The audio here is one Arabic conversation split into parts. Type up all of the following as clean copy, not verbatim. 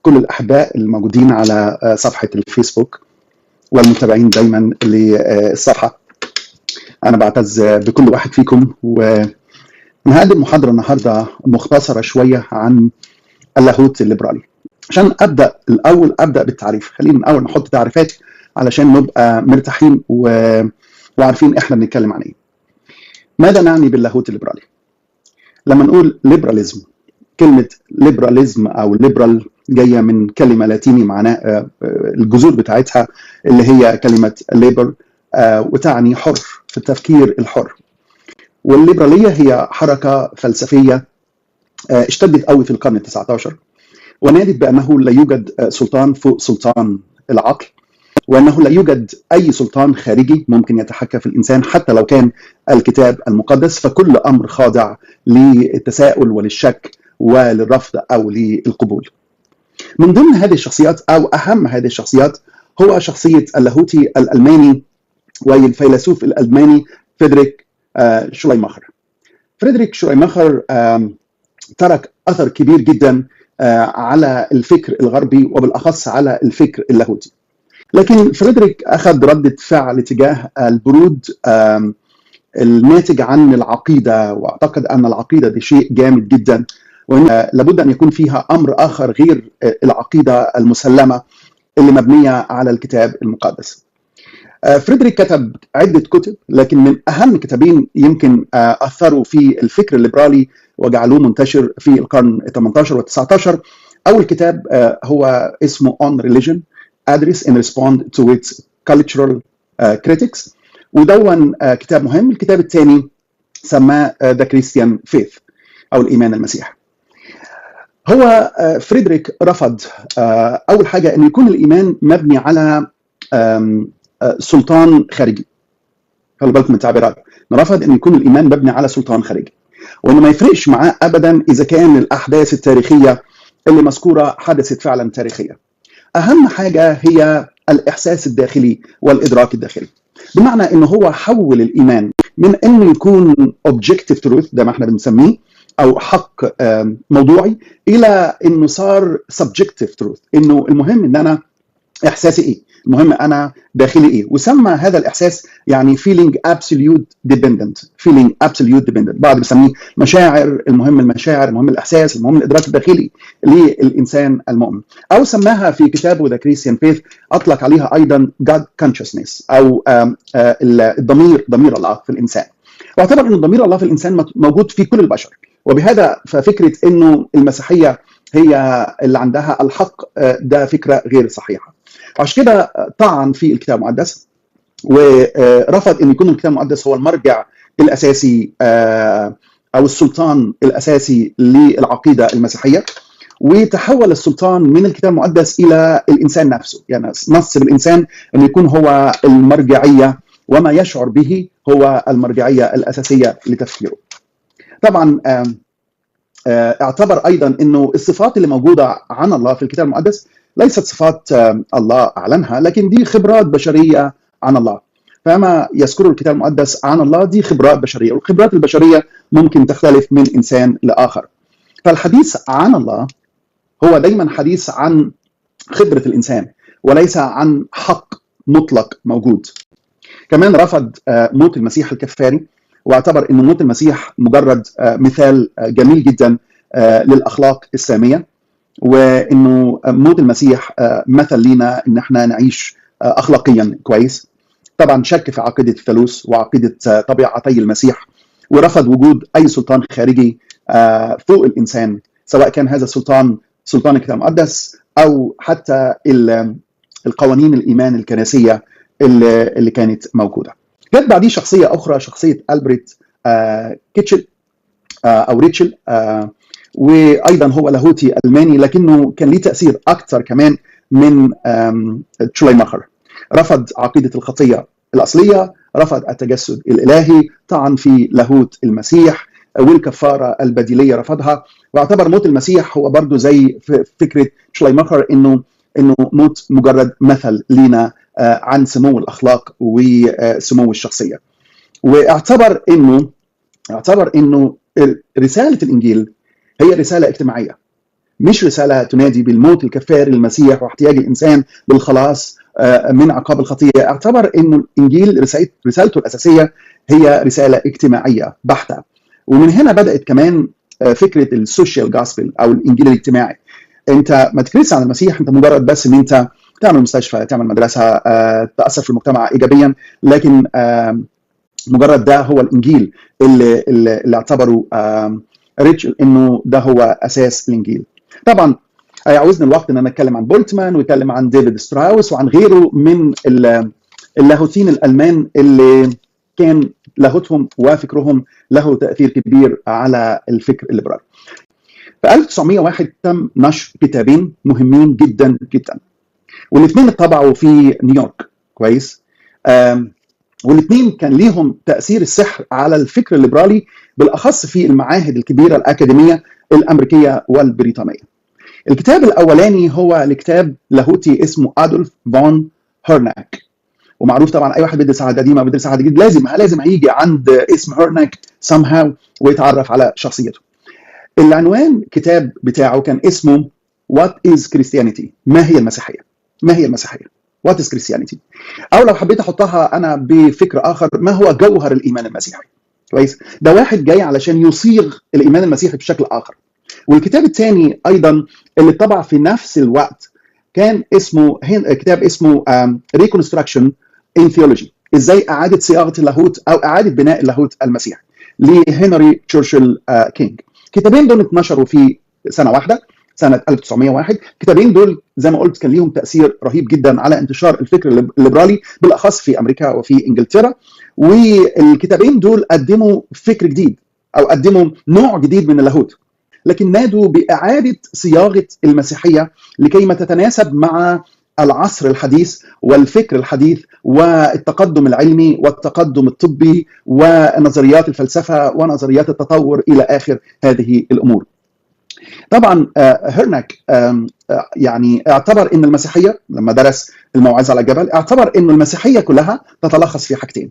كل الأحباء الموجودين على صفحة الفيسبوك والمتابعين دايما للصفحة. أنا بعتز بكل واحد فيكم، وهنقدم محاضرة النهاردة مختصرة شوية عن اللاهوت الليبرالي. عشان أبدأ بالتعريف، خلينا الأول نحط تعريفات علشان نبقى مرتاحين وعارفين إحنا بنتكلم عن إيه. ماذا نعني باللاهوت الليبرالي؟ لما نقول ليبراليزم، كلمة ليبراليزم أو ليبرال جاية من كلمة لاتيني معناها الجذور بتاعتها اللي هي كلمة ليبر، وتعني حر، في التفكير الحر. والليبرالية هي حركة فلسفية اشتدت قوي في القرن ال19، ونادت بأنه لا يوجد سلطان فوق سلطان العقل، وأنه لا يوجد أي سلطان خارجي ممكن يتحكم في الإنسان حتى لو كان الكتاب المقدس، فكل أمر خاضع للتساؤل وللشك وللرفض أو للقبول. من ضمن هذه الشخصيات أو أهم هذه الشخصيات هو شخصية اللاهوتي الألماني والفيلسوف الألماني فريدريك شولايماخر. فريدريك شولايماخر ترك أثر كبير جدا على الفكر الغربي وبالأخص على الفكر اللاهوتي. لكن فريدريك أخذ ردة فعل تجاه البرود الناتج عن العقيدة، واعتقد أن العقيدة دي شيء جامد جدا، وأن لابد أن يكون فيها أمر آخر غير العقيدة المسلمة اللي مبنية على الكتاب المقدس. فريدريك كتب عدة كتب، لكن من أهم كتابين يمكن أثروا في الفكر الليبرالي وجعلوه منتشر في القرن ال18 وال19. أول كتاب هو اسمه On Religion Address in Response to its Cultural Critics، ودون كتاب مهم. الكتاب الثاني سماه The Christian Faith أو الإيمان المسيحي. هو فريدريك رفض أول حاجة أن يكون الإيمان مبني على سلطان خارجي. خلوا بالكم من التعبيرات، رفض أن يكون الإيمان مبني على سلطان خارجي، وأنه ما يفرقش معاه أبدا إذا كان الأحداث التاريخية اللي مذكورة حدثت فعلا تاريخية. أهم حاجة هي الإحساس الداخلي والإدراك الداخلي، بمعنى أنه هو حول الإيمان من أنه يكون objective truth، ده ما احنا بنسميه، أو حق موضوعي، إلى أنه صار subjective truth، أنه المهم أن أنا إحساسي إيه، المهم أنا داخلي إيه. وسمى هذا الإحساس يعني feeling absolute dependent. بعض بيسميه مشاعر، المهم المشاعر، المهم الإحساس، المهم الإدراك الداخلي للإنسان المؤمن. أو سماها في كتابه The Christian Faith، أطلق عليها أيضا God Consciousness أو ضمير الله في الإنسان. واعتبر أن ضمير الله في الإنسان موجود في كل البشر، وبهذا ففكرة أنه المسيحية هي اللي عندها الحق ده فكرة غير صحيحة. عشان كده طعن في الكتاب المقدس، ورفض أن يكون الكتاب المقدس هو المرجع الأساسي أو السلطان الأساسي للعقيدة المسيحية، وتحول السلطان من الكتاب المقدس إلى الإنسان نفسه. يعني نصب الإنسان أن يكون هو المرجعية، وما يشعر به هو المرجعية الأساسية لتفكيره. طبعا اعتبر أيضا أنه الصفات اللي موجودة عن الله في الكتاب المقدس ليست صفات الله أعلنها، لكن دي خبرات بشرية عن الله. فما يذكره الكتاب المقدس عن الله دي خبرات بشرية، والخبرات البشرية ممكن تختلف من إنسان لآخر. فالحديث عن الله هو دايما حديث عن خبرة الإنسان، وليس عن حق مطلق موجود. كمان رفض موت المسيح الكفاري، واعتبر أن موت المسيح مجرد مثال جميل جدا للأخلاق السامية، وأنه موت المسيح مثل لنا أن احنا نعيش أخلاقيا كويس. طبعا شك في عقيدة الثالوث وعقيدة طبيعتي المسيح، ورفض وجود أي سلطان خارجي فوق الإنسان، سواء كان هذا سلطان الكتاب المقدس أو حتى القوانين الإيمان الكنسية اللي كانت موجودة. جت بعديه شخصية أخرى، شخصية ألبرت كيتشل أو ريتشل، وأيضا هو لاهوتي ألماني، لكنه كان ليه تأثير أكثر كمان من شولايماخر. رفض عقيدة الخطية الأصلية، رفض التجسد الإلهي، طعن في لاهوت المسيح، والكفارة البديلية رفضها، واعتبر موت المسيح هو برضو زي فكرة شولايماخر إنه موت مجرد مثل لنا عن سمو الأخلاق وسمو الشخصية. واعتبر إنه رسالة الإنجيل هي رسالة اجتماعية، مش رسالة تنادي بالموت الكفاري للمسيح واحتياج الإنسان بالخلاص من عقاب الخطية. اعتبر أن الإنجيل رسالته الأساسية هي رسالة اجتماعية بحتة. ومن هنا بدأت كمان فكرة السوشيال جاسبل أو الإنجيل الاجتماعي. أنت ما تكرس عن المسيح أنت مجرد بس أن أنت تعمل مستشفى، تعمل مدرسة، تأثر في المجتمع إيجابيا، لكن مجرد ده هو الإنجيل اللي اعتبره ريتش انه ده هو اساس الانجيل. طبعا هيعوزني الوقت ان انا اتكلم عن بولتمان واتكلم عن ديفيد ستراوس وعن غيره من اللاهوتيين الالمان اللي كان لاهوتهم وفكرهم له تاثير كبير على الفكر الليبرالي. في 1901 تم نشر كتابين مهمين جدا جدا، والاثنين اتطبعوا في نيويورك. كويس. والاثنين كان ليهم تاثير السحر على الفكر الليبرالي، بالاخص في المعاهد الكبيره الاكاديميه الامريكيه والبريطانيه. الكتاب الاولاني هو الكتاب لاهوتي اسمه ادولف فون هيرناك، ومعروف طبعا اي واحد بيدرس عهد قديم او بيدرس عهد جديد لازم هيجي عند اسم هيرناك somehow ويتعرف على شخصيته. العنوان الكتاب بتاعه كان اسمه What is Christianity؟ ما هي المسيحيه؟ ما هي المسيحيه؟ What is Christianity؟ او لو حبيت احطها انا بفكر اخر، ما هو جوهر الايمان المسيحي؟ كويس. ده واحد جاي علشان يصيغ الايمان المسيحي بشكل اخر. والكتاب الثاني ايضا اللي طبع في نفس الوقت كان اسمه كتاب اسمه Reconstruction in Theology، ازاي اعاده صياغه اللاهوت او اعاده بناء اللاهوت المسيحي لهنري تشرشل كينج. الكتابين دول اتنشروا في سنه واحده، سنه 1901. الكتابين دول زي ما قلت كان ليهم تاثير رهيب جدا على انتشار الفكر الليبرالي بالاخص في امريكا وفي انجلترا. والكتابين دول قدموا فكر جديد او قدموا نوع جديد من اللاهوت، لكن نادوا باعاده صياغه المسيحيه لكي ما تتناسب مع العصر الحديث والفكر الحديث والتقدم العلمي والتقدم الطبي ونظريات الفلسفه ونظريات التطور الى اخر هذه الامور. طبعا هيرناك يعني اعتبر ان المسيحيه لما درس الموعظه على الجبل اعتبر ان المسيحيه كلها تتلخص في حاجتين.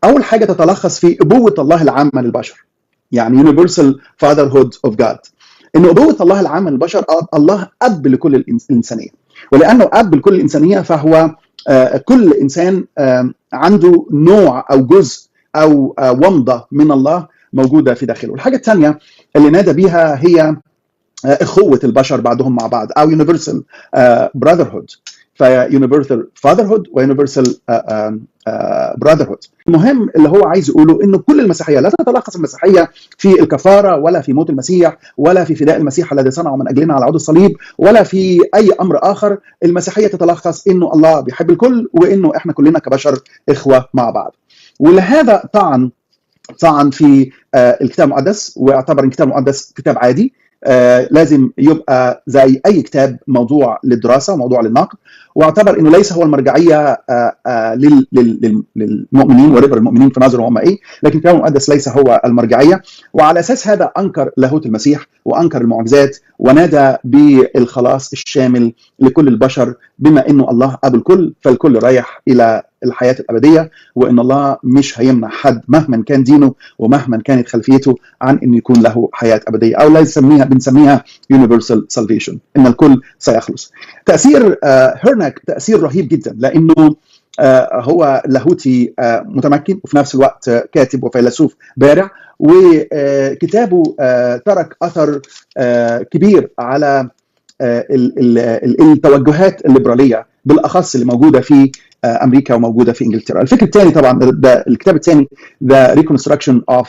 اول حاجه تتلخص في ابوه الله العامه للبشر، يعني universal fatherhood of God، ان ابوه الله العامه للبشر الله اب لكل الانسانيه، ولانه اب لكل الانسانيه فهو كل انسان عنده نوع او جزء او ومضه من الله موجوده في داخله. الحاجه الثانيه اللي نادى بيها هي اخوه البشر بعضهم مع بعض او universal brotherhood، فuniversal fatherhood وuniversal brotherhood. المهم اللي هو عايز يقوله انه كل المسيحيه لا تتلخص المسيحيه في الكفاره ولا في موت المسيح ولا في فداء المسيح الذي صنعه من اجلنا على عود الصليب ولا في اي امر اخر. المسيحيه تتلخص انه الله بيحب الكل وانه احنا كلنا كبشر اخوه مع بعض. ولهذا طعن في الكتاب المقدس، واعتبر الكتاب المقدس كتاب عادي لازم يبقى زي اي كتاب موضوع للدراسه وموضوع للنقد، واعتبر انه ليس هو المرجعيه للمؤمنين وربر المؤمنين في نظره هم ايه، لكن الكتاب المقدس ليس هو المرجعيه. وعلى اساس هذا انكر لاهوت المسيح وانكر المعجزات ونادى بالخلاص الشامل لكل البشر، بما انه الله ابو الكل فالكل رايح الى الحياه الابديه، وان الله مش هيمنع حد مهما كان دينه ومهما كانت خلفيته عن انه يكون له حياه ابديه، او لا بنسميها universal salvation، ان الكل سيخلص. تاثير هيرناك تاثير رهيب جدا، لانه هو لاهوتي متمكن وفي نفس الوقت كاتب وفيلسوف بارع، وكتابه ترك اثر كبير على التوجهات الليبراليه بالاخص اللي موجوده في امريكا وموجوده في انجلترا. الفكر الثاني طبعا ده الكتاب الثاني The Reconstruction of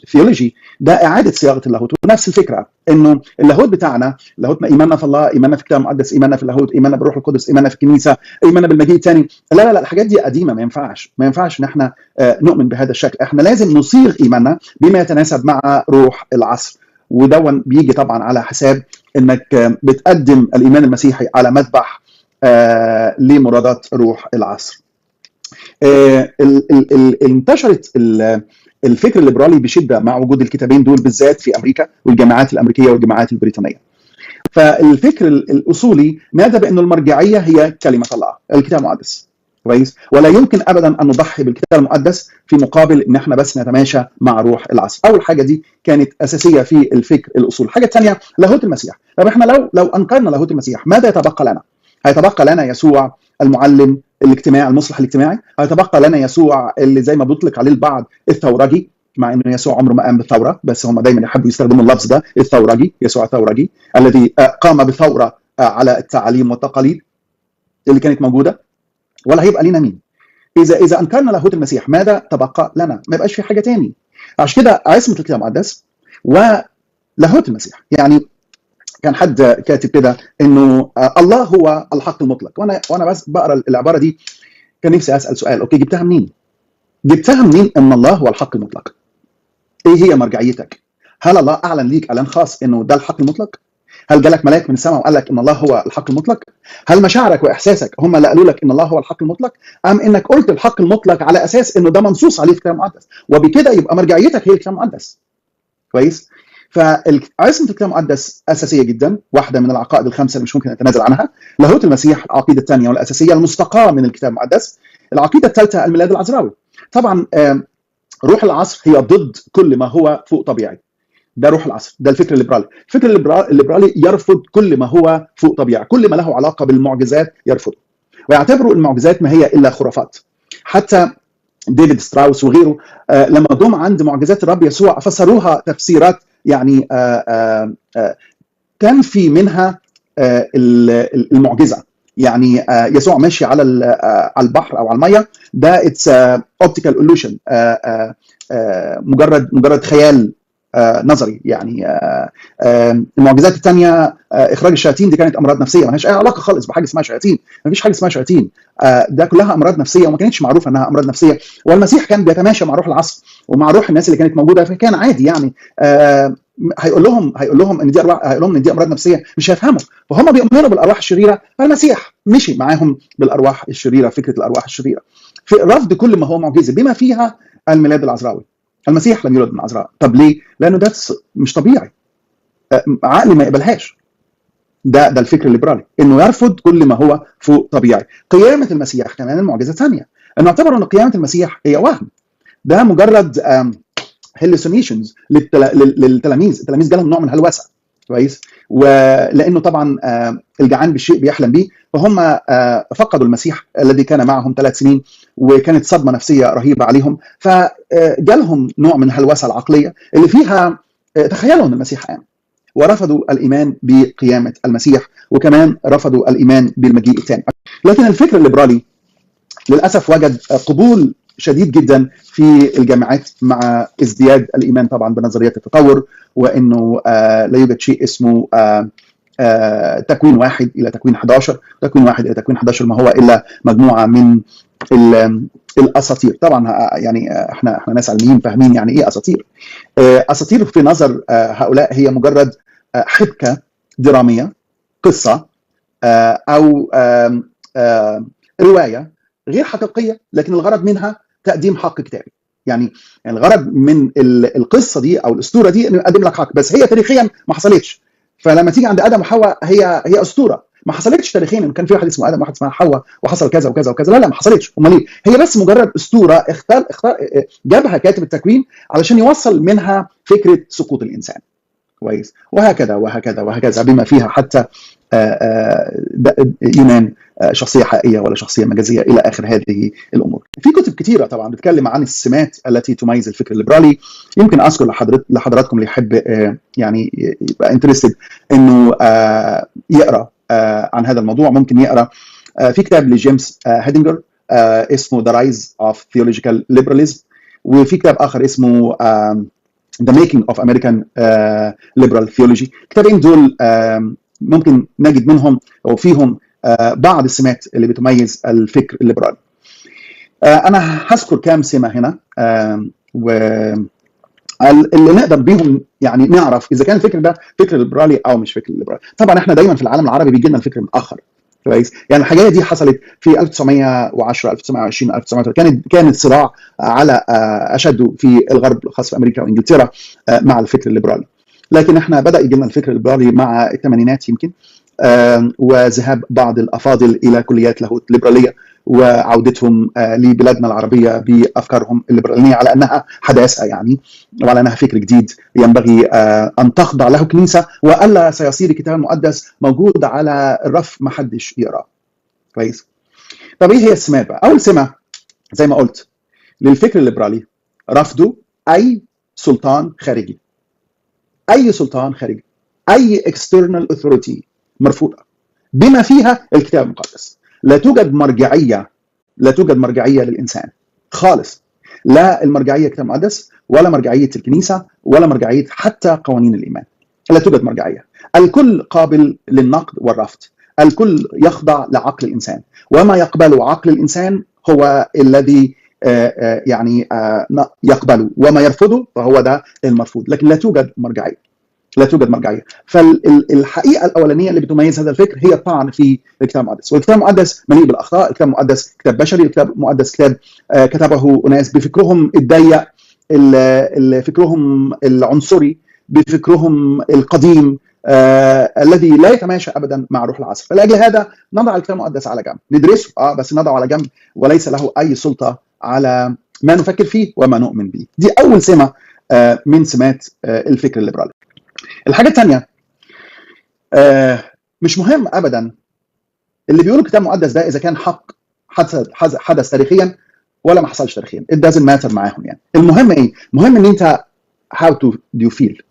Theology، ده اعاده صياغه اللاهوت. ونفس الفكره انه اللاهوت بتاعنا، لاهوتنا ايماننا في الله، ايماننا في الكتاب المقدس، ايماننا في اللاهوت، ايماننا بالروح القدس، ايماننا في الكنيسه، ايماننا بالمجيء الثاني، لا الحاجات دي قديمه، ما ينفعش ان احنا نؤمن بهذا الشكل. احنا لازم نصيغ ايماننا بما يتناسب مع روح العصر، ودون بيجي طبعا على حساب انك بتقدم الايمان المسيحي على مذبح لمرادات روح العصر. انتشرت الفكر الليبرالي بشده مع وجود الكتابين دول بالذات في امريكا والجامعات الامريكيه والجامعات البريطانيه. فالفكر الاصولي نادى بانه المرجعيه هي كلمه الله، الكتاب المقدس، كويس. ولا يمكن ابدا ان نضحي بالكتاب المقدس في مقابل ان احنا بس نتماشى مع روح العصر. اول حاجه دي كانت اساسيه في الفكر الاصول. الحاجه الثانيه لاهوت المسيح. طب احنا لو انكرنا لاهوت المسيح ماذا يتبقى لنا؟ هيتبقى لنا يسوع المعلم الاجتماعي المصلح الاجتماعي، هيتبقى لنا يسوع اللي زي ما بيطلق عليه البعض الثورجي، مع انه يسوع عمره ما قام بالثوره، بس هم دايما يحبوا يستخدموا اللفظ ده، الثورجي، يسوع الثورجي الذي قام بثوره على التعاليم والتقاليد اللي كانت موجوده. ولا هيبقى لنا مين؟ اذا انكرنا لاهوت المسيح ماذا تبقى لنا؟ ما يبقاش في حاجه تاني. عشان كده عصمه الكتاب المقدس ولاهوت المسيح. يعني كان حد كاتب كده انه الله هو الحق المطلق، وانا بس بقرا العباره دي كان نفسي اسال سؤال، اوكي جبتها منين؟ جبتها منين ان الله هو الحق المطلق؟ ايه هي مرجعيتك؟ هل الله اعلن ليك اعلان خاص انه ده الحق المطلق؟ هل جالك ملاك من السماء وقال لك ان الله هو الحق المطلق؟ هل مشاعرك واحساسك هم اللي قالوا لك ان الله هو الحق المطلق؟ ام انك قلت الحق المطلق على اساس انه ده منصوص عليه في الكتاب المقدس، وبكده يبقى مرجعيتك هي الكتاب المقدس. كويس؟ فعصمة الكتاب المقدس اساسيه جدا، واحده من العقائد الخمسه اللي مش ممكن نتنازل عنها. لاهوت المسيح العقيده الثانيه والاساسيه المستقاه من الكتاب المقدس. العقيده الثالثه الميلاد العذراوي. طبعا روح العصر هي ضد كل ما هو فوق طبيعي. ده روح العصر، ده الفكر الليبرالي. الفكر الليبرالي يرفض كل ما هو فوق طبيعي، كل ما له علاقه بالمعجزات يرفضه، ويعتبروا المعجزات ما هي الا خرافات. حتى ديفيد ستراوس وغيره لما جم عند معجزات الرب يسوع فسروها تفسيرات يعني كان في منها المعجزه. يعني يسوع ماشي على البحر او على الميه، ده اتس اوبتيكال illusion، مجرد خيال نظري. يعني المعجزات الثانيه اخراج الشياطين دي كانت امراض نفسيه، ما لهاش اي علاقه خالص بحاجه اسمها شياطين. ما فيش حاجه اسمها شياطين، ده كلها امراض نفسيه، وما كانتش معروفه انها امراض نفسيه. والمسيح كان بيتماشى مع روح العصر ومع روح الناس اللي كانت موجوده، فكان عادي. يعني هيقول لهم ان دي ارواح، هيقول لهم ان دي امراض نفسيه، مش هيفهموا. فهم بيؤمنوا بالارواح الشريره، فالمسيح مشي معاهم بالارواح الشريره، فكره الارواح الشريره في رفض كل ما هو معجزه بما فيها الميلاد العذراوي. المسيح لم يولد من عذراء. طب ليه؟ لانه ده مش طبيعي، عقلي ما يقبلهاش. ده الفكر الليبرالي، انه يرفض كل ما هو فوق طبيعي. قيامه المسيح كمان المعجزه ثانيه، انه اعتبروا ان قيامه المسيح هي وهم، ده مجرد هلوسينيشنز للتلاميذ. التلاميذ جالهم نوع من الهلوسه. كويس؟ ولانه طبعا الجعان بالشيء بيحلم بيه، فهم فقدوا المسيح الذي كان معهم 3 سنين، وكانت صدمه نفسيه رهيبه عليهم، فجالهم نوع من الهلوسه العقليه اللي فيها تخيلوا ان المسيح قام، ورفضوا الايمان بقيامه المسيح، وكمان رفضوا الايمان بالمجيء الثاني. لكن الفكر الليبرالي للاسف وجد قبول شديد جدا في الجامعات مع ازدياد الايمان طبعا بنظريات التطور، وانه لا يوجد شيء اسمه تكوين 1 الى تكوين 11، تكوين 1 الى تكوين 11 ما هو الا مجموعه من الاساطير. طبعا يعني احنا ناس علميين فاهمين يعني ايه اساطير. اساطير في نظر هؤلاء هي مجرد حبكه دراميه، قصه او روايه غير حقيقيه، لكن الغرض منها تقديم حق كتابي. يعني الغرض من القصه دي او الاسطوره دي انه يقدم لك حق، بس هي تاريخيا ما حصلتش. فلما تيجي عند ادم وحواء هي اسطوره ما حصلتش تاريخيا، ان كان في واحد اسمه ادم وواحد اسمها حواء وحصل كذا وكذا وكذا، لا ما حصلتش. امال ايه؟ هي بس مجرد اسطوره اختار جابها كاتب التكوين علشان يوصل منها فكره سقوط الانسان. كويس؟ وهكذا وهكذا وهكذا، بما فيها حتى يونان شخصيه حقيقيه ولا شخصيه مجازيه الى اخر هذه الامور. في كتب كثيره طبعا بتتكلم عن السمات التي تميز الفكر الليبرالي. يمكن اذكر لحضراتكم اللي يحب يعني يبقى انترستد انه يقرا عن هذا الموضوع، ممكن يقرا في كتاب لجيمس هيدنجر اسمه The Rise of Theological Liberalism، وفي كتاب اخر اسمه The Making of American Liberal Theology. الكتابين دول ممكن نجد منهم او فيهم بعض السمات اللي بتميز الفكر الليبرالي. انا هذكر كام سمه هنا، واللي نقدر بيهم يعني نعرف اذا كان الفكر ده فكر ليبرالي او مش فكر ليبرالي. طبعا احنا دايما في العالم العربي بيجي لنا الفكر متاخر. كويس؟ يعني الحاجه دي حصلت في 1910 1920 1930، كانت صراع على اشده في الغرب، خاصه في امريكا وانجلترا، مع الفكر الليبرالي. لكن احنا بدا يجي لنا الفكر الليبرالي مع الثمانينات يمكن، وذهاب بعض الافاضل الى كليات لاهوت ليبراليه وعودتهم لبلادنا العربية بأفكارهم الليبرالية على أنها حداثة يعني، وعلى أنها فكر جديد ينبغي أن تخضع له كنيسة، وألا سيصير الكتاب المقدس موجود على الرف ما حدش يقرأ. كويس. طب إيه هي السمات بقى؟ أول سمة زي ما قلت للفكر الليبرالي رفضه أي سلطان خارجي، أي سلطان خارجي، أي external authority مرفوضة بما فيها الكتاب المقدس. لا توجد مرجعية للإنسان خالص، لا المرجعية الكتاب المقدس ولا مرجعية الكنيسة ولا مرجعية حتى قوانين الإيمان. لا توجد مرجعية. الكل قابل للنقد والرفض، الكل يخضع لعقل الإنسان، وما يقبله عقل الإنسان هو الذي يعني يقبله، وما يرفضه فهو ده المرفوض. لكن لا توجد مرجعية، لا توجد مرجعيه. فالحقيقه الاولانيه اللي بتميز هذا الفكر هي الطعن في الكتاب المقدس، والكتاب المقدس مليء بالاخطاء. الكتاب المقدس كتاب بشري، الكتاب المقدس كتاب كتبه اناس بفكرهم الضيق، فكرهم العنصري، بفكرهم القديم الذي لا يتماشى ابدا مع روح العصر. فلاجل هذا نضع الكتاب المقدس على جنب، ندرسه بس نضعه على جنب، وليس له اي سلطه على ما نفكر فيه وما نؤمن به. دي اول سمه من سمات الفكر الليبرالي. الحاجة الثانية، مش مهم أبدا اللي بيقولوا الكتاب المقدس ده إذا كان حق حدث تاريخيا ولا ما حصلش تاريخيا. it doesn't matter معاهم يعني. المهم إيه؟ المهم إن أنت how do you feel،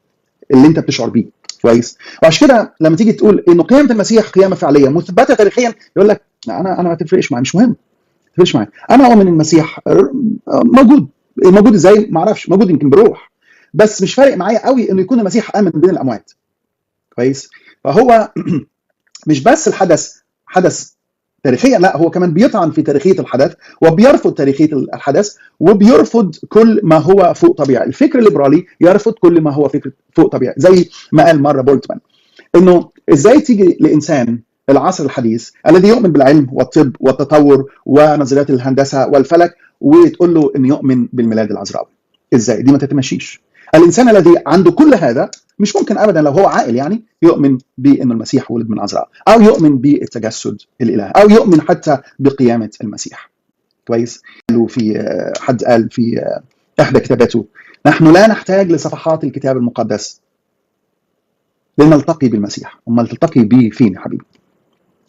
اللي أنت بتشعر بيه. كويس. وعشان كده لما تيجي تقول إنه قيامة المسيح قيامة فعلية مثبتة تاريخيا، يقول لك أنا ما تفرقش معايا، مش مهم، ما تفرقش معايا. أنا أؤمن المسيح موجود إزاي ما أعرفش، موجود يمكن بروح، بس مش فارق معايا قوي إنه يكون المسيح قام من بين الأموات. كويس. فهو مش بس الحدث حدث تاريخيا، لا هو كمان بيطعن في تاريخية الحدث، وبيرفض تاريخية الحدث، وبيرفض كل ما هو فوق طبيعي. الفكر الليبرالي يرفض كل ما هو فكر فوق طبيعي، زي ما قال مرة بولتمان انه ازاي تيجي لانسان العصر الحديث الذي يؤمن بالعلم والطب والتطور ونظريات الهندسة والفلك وتقول له انه يؤمن بالميلاد العذراوي؟ ازاي؟ دي ما تتمشيش. الانسان الذي عنده كل هذا مش ممكن ابدا لو هو عاقل يعني يؤمن بان المسيح ولد من عذراء، او يؤمن بالتجسد الالهي، او يؤمن حتى بقيامه المسيح. كويس. حد قال في احدى كتاباته: نحن لا نحتاج لصفحات الكتاب المقدس لنلتقي بالمسيح. امال تلتقي بيه فين يا حبيبي؟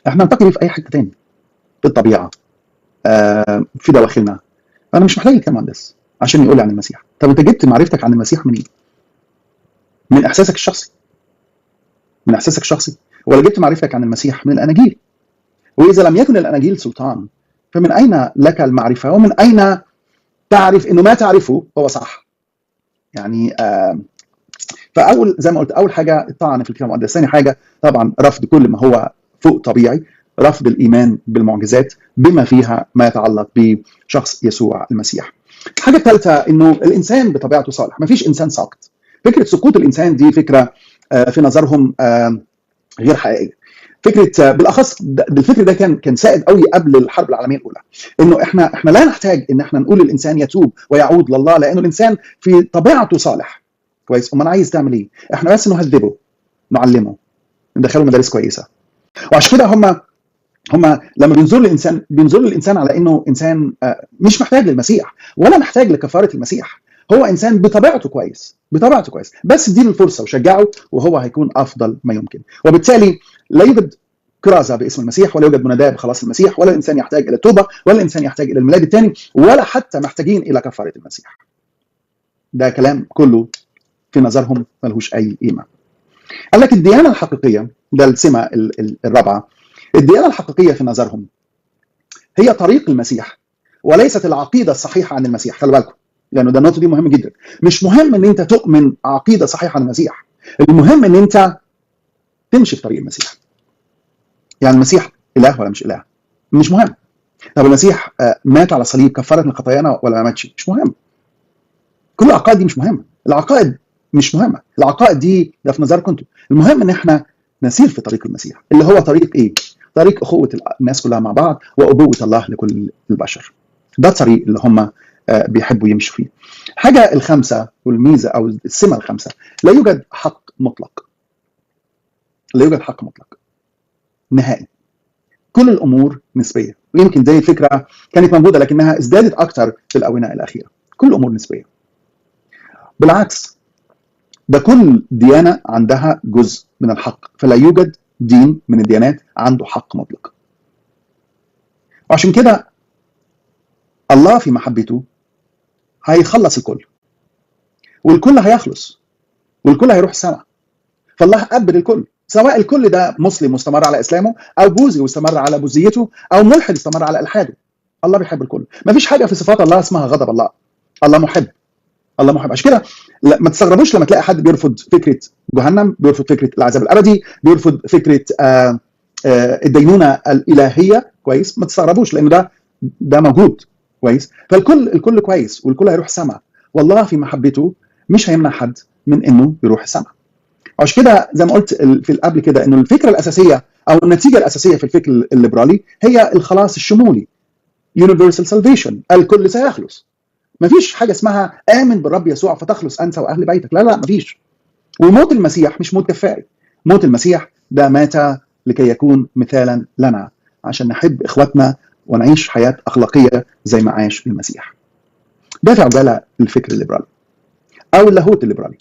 احنا نلتقي بيه في اي حته تاني، في الطبيعه، في دواخلنا. انا مش محتاج الكلام المقدس عشان يقول لي عن المسيح. طب انت جبت معرفتك عن المسيح منين؟ من احساسك الشخصي، من احساسك الشخصي، ولا جبت معرفتك عن المسيح من الاناجيل؟ واذا لم يكن الاناجيل سلطان، فمن اين لك المعرفه؟ ومن اين تعرف انه ما تعرفه هو صح؟ يعني فاول زي ما قلت، اول حاجه الطعن في الكتاب المقدس. ثاني حاجه طبعا رفض كل ما هو فوق طبيعي، رفض الايمان بالمعجزات بما فيها ما يتعلق بشخص يسوع المسيح. الحاجه الثالثه انه الانسان بطبيعته صالح، ما فيش انسان ساقط. فكره سقوط الانسان دي فكره في نظرهم غير حقيقيه. فكره بالاخص الفكر ده كان سائد قوي قبل الحرب العالميه الاولى، انه احنا لا نحتاج ان احنا نقول للانسان يتوب ويعود لله، لانه الانسان في طبيعته صالح. كويس. امال عايز تعمل ايه؟ احنا بس نهذبه، نعلمه، ندخله مدارس كويسه. وعشان كده هم لما بينظروا للانسان على انه انسان مش محتاج للمسيح ولا محتاج لكفاره المسيح. هو انسان بطبيعته كويس، بطبيعته كويس، بس اديله الفرصه وشجعه وهو هيكون افضل ما يمكن. وبالتالي لا يوجد كرازه باسم المسيح، ولا يوجد مناداه بخلاص المسيح، ولا الانسان يحتاج الى التوبه، ولا الانسان يحتاج الى الميلاد الثاني، ولا حتى محتاجين الى كفاره المسيح. ده كلام كله في نظرهم ملهوش اي قيمه. قال لك الديانه الحقيقيه، ده السمه الرابعه، الديانه الحقيقيه في نظرهم هي طريق المسيح، وليست العقيده الصحيحه عن المسيح. خلوا بالكم، لانه ده النقطه دي مهمه جدا. مش مهم ان انت تؤمن عقيده صحيحه عن المسيح، المهم ان انت تمشي في طريق المسيح. يعني المسيح اله ولا مش اله؟ مش مهم. طب المسيح مات على الصليب كفاره من خطايانا ولا ما ماتش؟ مش مهم. كل العقائد دي مش مهمه، العقائد مش مهمه، العقائد دي ده في نظركم انتم. المهم ان احنا نسير في طريق المسيح، اللي هو طريق ايه؟ طريق اخوه الناس كلها مع بعض وابوه الله لكل البشر. ده الطريق اللي هم بيحبوا يمشوا فيه. حاجه الخامسه والميزه او السمه الخامسه، لا يوجد حق مطلق. لا يوجد حق مطلق نهائي. كل الامور نسبيه. ويمكن دي الفكره كانت موجوده لكنها ازدادت اكثر في الاونه الاخيره. كل الامور نسبيه. بالعكس، ده كل ديانه عندها جزء من الحق، فلا يوجد دين من الديانات عنده حق مطلق. وعشان كده الله في محبته هيخلص الكل، والكل هيخلص، والكل هيروح السماء. فالله قبل الكل، سواء الكل ده مسلم واستمر على اسلامه، او بوذي واستمر على بوذيته، او ملحد استمر على الحاده. الله بيحب الكل. مفيش حاجه في صفات الله اسمها غضب الله. الله محب. الله محب. عشان كده ما تستغربوش لما تلاقي حد بيرفض فكره جهنم، بيرفض فكره العذاب الابدي، بيرفض فكره الدينونه الالهيه. كويس؟ ما تستغربوش، لان ده موجود. كويس؟ الكل كويس، والكل هيروح السماء، والله في محبته مش هيمنع حد من انه يروح السماء. عشان كده زي ما قلت في قبل كده، انه الفكره الاساسيه او النتيجه الاساسيه في الفكر الليبرالي هي الخلاص الشمولي. universal salvation، الكل سيخلص. مفيش حاجه اسمها امن بالرب يسوع فتخلص انت واهل بيتك. لا مفيش. وموت المسيح مش موت كفاري. موت المسيح ده مات لكي يكون مثالا لنا، عشان نحب اخواتنا ونعيش حياه اخلاقيه زي ما عاش المسيح. ده في عجاله الفكر الليبرالي او اللاهوت الليبرالي.